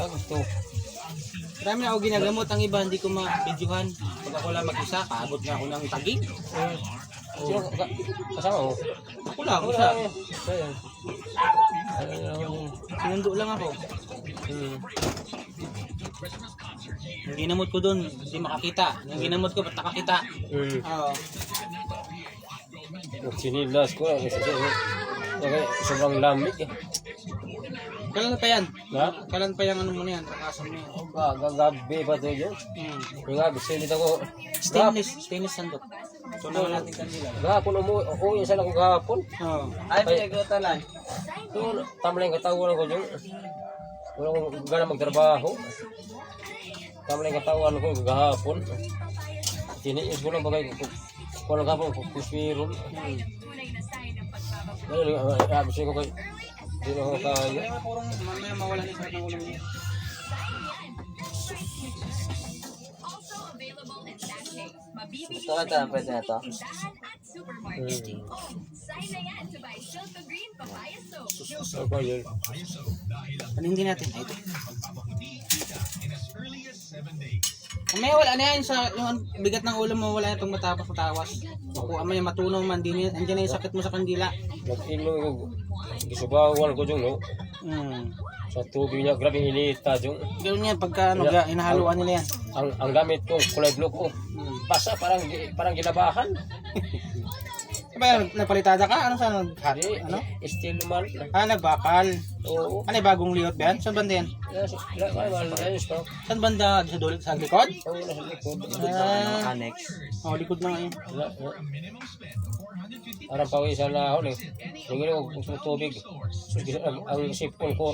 gusto. Marami na ako ginagamot, ang iba hindi ko ma-videohan. Pag ako lang mag-isa, paabot na ako ng tagig. Sino kasama mo? Ako lang, isa. Ayan. Sinundo lang ako. Yung ginamot ko doon, hindi makakita. Yung ginamot ko, ba't nakakita? Oo. Sinilas ko lang kasi sobrang lamig. Kailan pa yan? Ha? Kailan pa yung ano mo na yan? Trakasan mo yan. Gagabi pa ito yun. Yung gabi, sinit ako. Stainless sandok. So naman natin kanila. Gahapon umuwi saan ako gahapon. Oo. Ay, pinagkatalan. Doon, tama lang yung katawan ko dyan. Wala akong gana magtrabaho. Tama lang yung katawan ko gahapon. Tiniis ko lang bagay ko. Kung gahapon ko kuswiron. Abis ko kay hindi na ako kaya. Kaya purong mamaya mawala ni sakit ng ulo niya. Gusto ka ito, pwede na ito. Ano ba yun? Panindihan natin. Ay, ito. Mamaya wala na yan sa yung bigat ng ulo mo, wala na itong matawas. Makuha mo yan, matunaw man, andiyan na yung sakit mo sa kandila. Nag-ilo ko. Gisubawan ko dyan, no? Sa tubig niya, grabe inita dyan. Ganoon yan, pagka ano, inahaluan nila yan. Ang gamit ko, kulay blue ko. Basa, parang ginabahan. Diba yan, napalitada ka? Ano saan naghari? Ano? Still man. Nagbakal. Oo. Ano yung bagong liyot ba yan? Saan banda yan? Saan banda? Sa dulit sa likod? Oo, nasa likod. Annex. Likod na ngayon. Parang pawisan na ako eh. Tingin ko kung tubig. Ang sipon ko,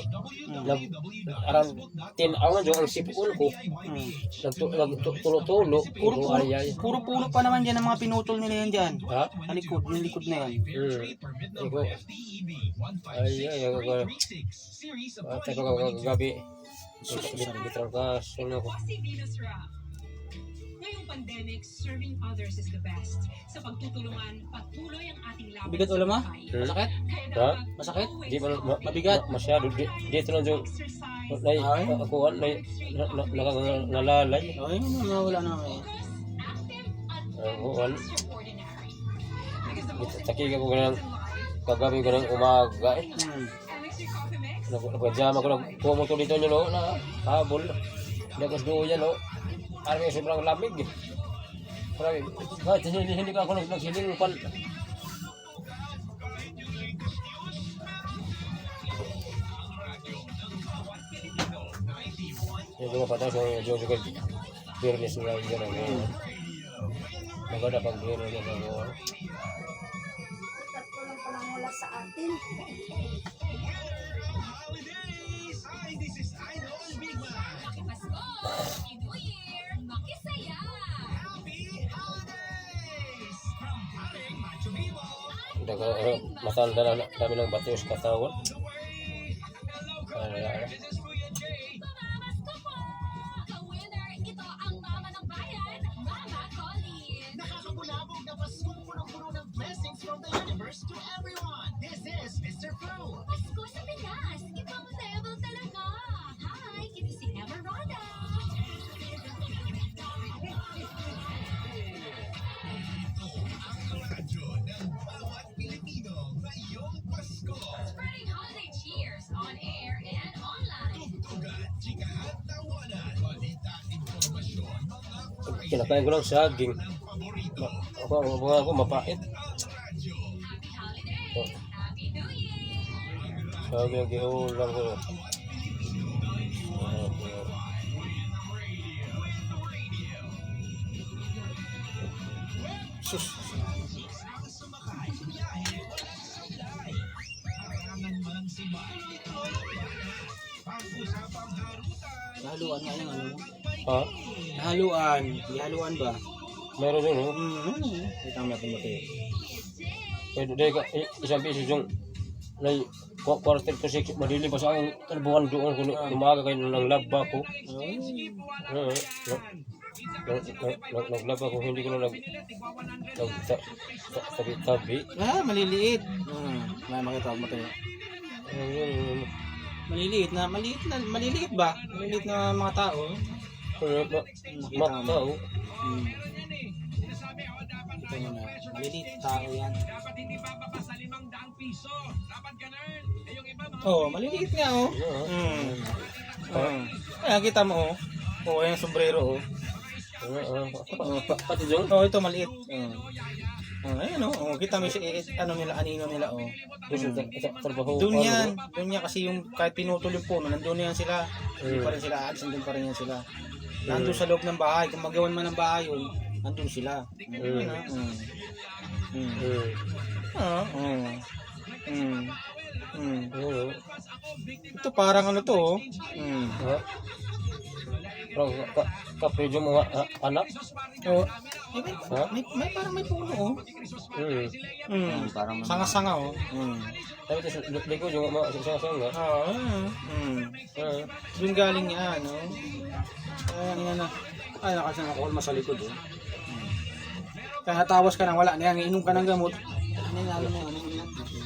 parang 10 hours yung ang sipon ko. Nagtulo-tulo. Puro puno pa naman dyan ang mga pinutol nila yan dyan. Ha? Yung likod na yan. Ate ko kagabi. Bitrangkas. Ngayong pandemic, serving others is the best. Sa pagtutulungan, patuloy ang ating laban. Bigat ulo mo? Masakit? Ha? Masakit? Di ba Mabigat? masyado. Dito lang yung akuan, nalalay. Ay, wala na naman. Akuan. Takig ako ganang kagabi ganang umaga eh. Nagpajama ko lang. Pumunto dito nyo no, na habol. Dagas doon yan no. Alam mo sobrang lamig eh. Kahit hindi ka ako nagsiling pan. Yung mga patay sa yung juga business nila yung gano'n. Maganda pag business nila gano'n. Tatulong pa lang wala sa atin. Matanda na kami ng batyo sa katawan. Nakakabulabog na Paskong punong-puno ng blessings from the universe to everyone. This is Mr. Pro. Pasko sa Pinas! Ibang level talaga! Hi! Kini si Emerada! Spreading holiday cheers on air and online. Kinakain ko lang saging. Ako mapait. Happy holidays! Happy New Year! Sabi ang gihulang ko. Sus. Nahaluan nga yung ano mo. Ha? Nahaluan. Ihaluan ba? Meron din, no? Ito ang natin mati. Pwede dahil ka, isang beses yung quarter to 6, madili pa sa akong kalbuhan doon kung lumaga kayo ng laba ko. Naglaba ko, hindi ko na tabi-tabi. Maliliit. Makita mo tayo. Maliliit ba? Maliliit na mga tao. Matao. Ito nyo na. Maliliit tao yan. Oh, maliliit nga oh. Ayan, kita mo oh. Oh, ayan yung sombrero oh. Pati dyan. Oh, ito maliit. Ayan oh. Kita mo anino nila oh. Trabaho. Doon yan kasi yung kahit pinutol yung puno, nandun yan sila. Hindi pa rin sila aalis, nandun pa rin yan sila. Nandun sa loob ng bahay, kung magawan man ng bahay yun, nandun sila. Ito parang ano to oh. Kapredyo mga anak. Oh. May parang may puno oh. Parang Sanga-sanga oh. Tapi ito di ko yung mga sasanga. Doon galing yan no. Ayan na. Ay nakasang ako sa likod oh. Kaya natawas ka nang wala na yan, inom ka ng gamot. Ano yan?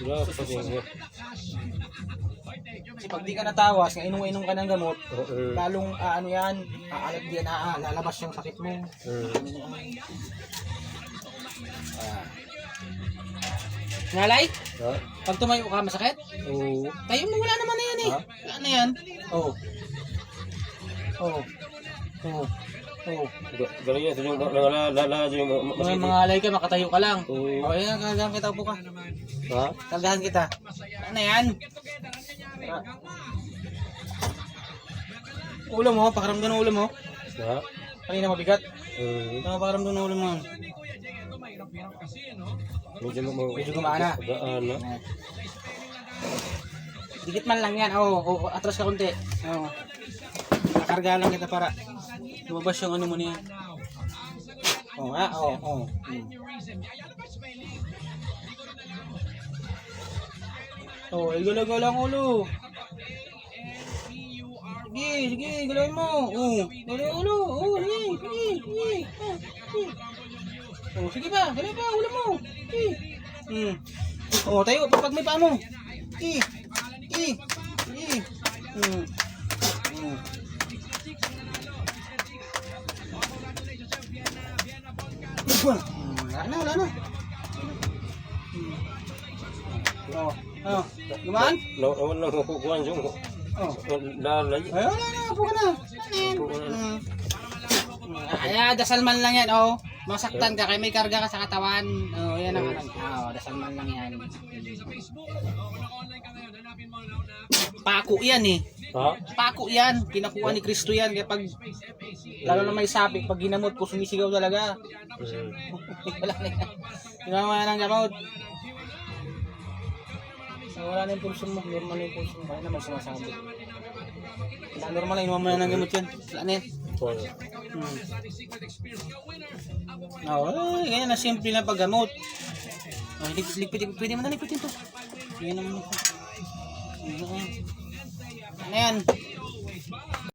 Grabe pati yung Kasi pag di ka natawas, inom ka ng gamot, lalong ano yan, aalag yan, lalabas yung sakit mo. Ngalay? Ha? Pag tumayo ka, masakit? Oo. Tayo mo, wala naman na yan eh. Wala na yan. Oo. Galing yan. Ito yung nangalala yung May mga alay ka, makatayo ka lang. Oo. O yan, kagahan kita, upo ka. Ha? Kagahan kita. Ano yan? Ulo mo, pakaramdam ng ulo mo. Ha? Kanina mabigat. Pakaramdam ng ulo mo. Medyo gumana. Gaana. Dikit man lang yan. Atras ka konti. Nakarga lang kita para lumabas yung ano mo niya. Igalaw lang ulo. Sige, galawin mo. Galawin ulo. Sige. Sige pa, galawin pa ulo mo. Tayo, pag may paa mo. Wala na. Gumaan? Nawan lang kukuhan yung lalay. Ay, wala na, upo ka na. Dasal man lang yan, masaktan ka, kaya may karga ka sa katawan. Yan ang dasal man lang yan. Pako yan eh. Ha? Pako yan, kinakuha ni Kristo yan. Kaya pag, lalo na may sapi, pag ginamot ko, sumisigaw talaga. Wala na yan. Ginawa ng gamot. Wala na yung pulso mo, normal na yung pulso mo. Kaya naman sumasabi. Normal na, inuman mo na ng gamot yan. Wala na yan. Ganyan na simple na paggamot. Pwede mo na lipitin to. Ganyan naman ito. Ano yan?